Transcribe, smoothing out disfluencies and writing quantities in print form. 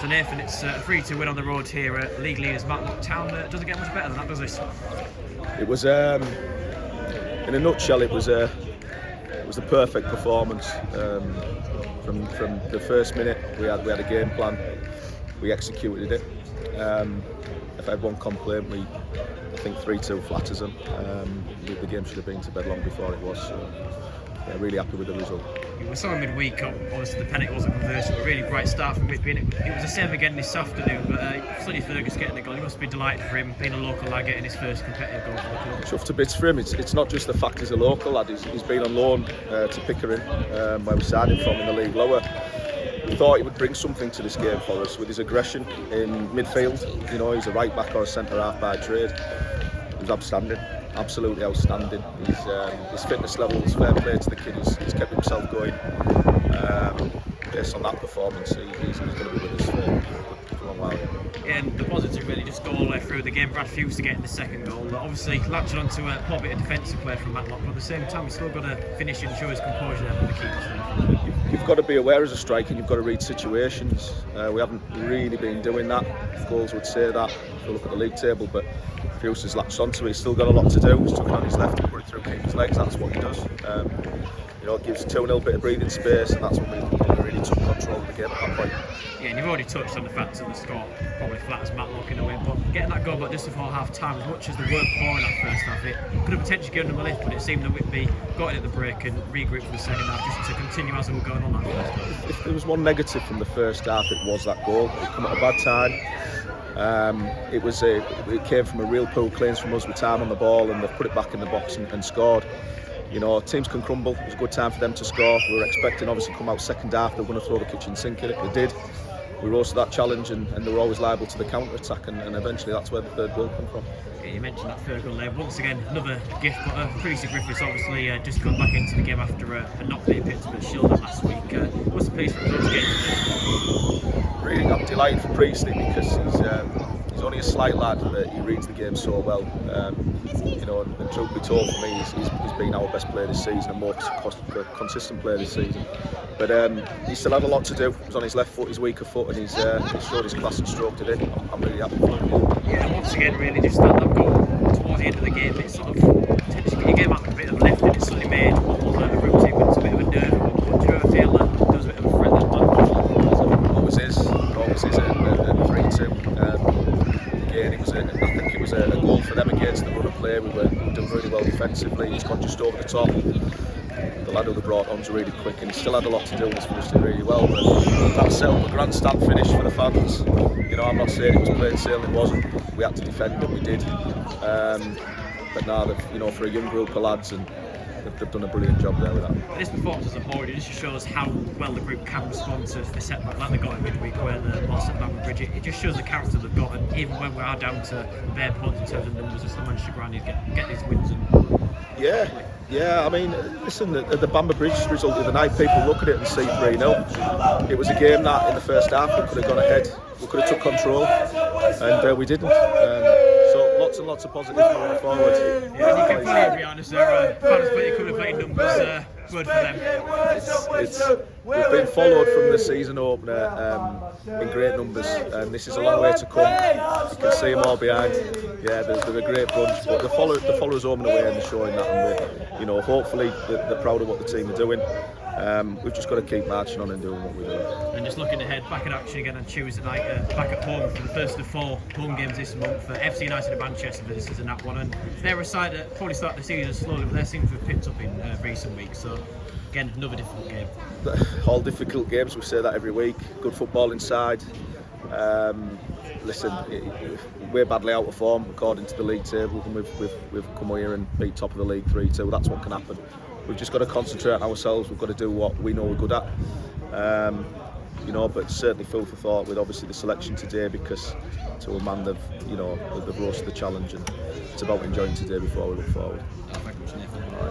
So Nathan, it's a 3-2 win on the road here at league leaders Matlock Town. Doesn't get much better than that, does it? It was, in a nutshell, it was a perfect performance. From the first minute, we had a game plan. We executed it. If I had one complaint, I think 3-2 flatters them. The game should have been to bed long before it was. So, yeah, really happy with the result. We saw him midweek, obviously the penalty wasn't converted, but a really bright start from Whitby. It was the same again this afternoon, but Sonny Fergus getting the goal, he must be delighted for him, being a local lad, getting his first competitive goal for the club. Chuffed to bits for him. It's not just the fact he's a local lad, he's been on loan to Pickering, where we signed him from in the league lower. We thought he would bring something to this game for us with his aggression in midfield. You know, he's a right back or a centre half by trade. He was outstanding. Absolutely outstanding. His fitness levels, fair play to the kid, he's kept himself going. Based on that performance, he's going to be with us for a long while. Yeah, and the positive really just go all the way through the game. Brad Hughes to get in the second goal. Obviously latching onto a poor bit of defensive play from Matlock, but at the same time he's still got to finish and show his composure there for the keepers. You've got to be aware as a striker, you've got to read situations. We haven't really been doing that. Goals would say that if you look at the league table, but Hughes has latched onto it. He's still got a lot to do. He's took it on his left and put it through keeper's legs. That's what he does. You know, it gives 2-0 a bit of breathing space, and that's when we really took control of the game at that point. Yeah, and you've already touched on the fact that the score probably flatters Matlock in a way, but getting that goal back just before half time, as much as they weren't poor in that first half, it could have potentially given them a lift, but it seemed that Whitby got in at the break and regrouped for the second half just to continue as they were going on that first half. If there was one negative from the first half, it was that goal. It come at a bad time. It came from a real poor clearance from us with time on the ball, and they've put it back in the box and scored. You know, teams can crumble. It was a good time for them to score. We were expecting, obviously, come out second half, they were going to throw the kitchen sink at it. They did. We rose to that challenge, and they were always liable to the counter-attack, and eventually that's where the third goal came from. Yeah, you mentioned that third goal there. Once again, another gift, but Priestley Griffiths obviously just come back into the game after a not being picked up at Shilder last week. What's the place for him to get? Really, I'm delighted for Priestley because he's only a slight lad, but he reads the game so well. You know, and truth be told, for me, he's been our best player this season and more consistent player this season. But he still had a lot to do. He was on his left foot, his weaker foot, and he's showed his class and stroke today. I'm really happy for him. Yeah, and once again, really just that goal towards the end of the game, it sort of potentially your game out a bit of a lift, and it suddenly made what was a routine, but it's a bit of a nerve. But do you ever feel that there was a bit of a threat there? Always is at 3-2. Again, I think it was a goal for them against the run of play. We were doing really well defensively. He's gone just over the top. The lad who they brought on's really quick, and he still had a lot to do and he's finished it really well. But that set up a grandstand finish for the fans. You know, I'm not saying it was plain sailing, it wasn't. We had to defend and we did. But now, you know, for a young group of lads, and they've done a brilliant job there with that. This performance as a whole, it just shows how well the group can respond to a setback like they got in midweek where the loss at Bamber Bridge. It just shows the character they've got, and even when we are down to bare points in terms of numbers, just the managed to grind get these wins. Yeah, I mean, listen, the Bamber Bridge result of the night, people look at it and see 3-0. It was a game that in the first half we could have gone ahead, we could have took control, and we didn't. So lots and lots of positives going forward. Yeah, you can fully be honest there, fans, but you could have played numbers, good for them. We've been followed from the season opener in great numbers, and this is a long way to come. You can see them all behind. Yeah, they're a great bunch, but they follow us home and away, and they're showing that, and you know, hopefully they're proud of what the team are doing. We've just got to keep marching on and doing what we're doing. And just looking ahead, back in action again on Tuesday night, back at home for the first of 4 home games this month for FC United of Manchester visitors in that one. And they're a side that probably started the season slowly, but they seem to have picked up in recent weeks. So again, another difficult game. All difficult games, we say that every week. Good football inside. Listen, we're badly out of form according to the league table, and we've come here and beat top of the league 3-2. That's what can happen. We've just got to concentrate on ourselves. We've got to do what we know we're good at. You know, but certainly food for thought with obviously the selection today, because to a man they've rose to the challenge, and it's about enjoying today before we look forward. Thank you, Nathan. All right.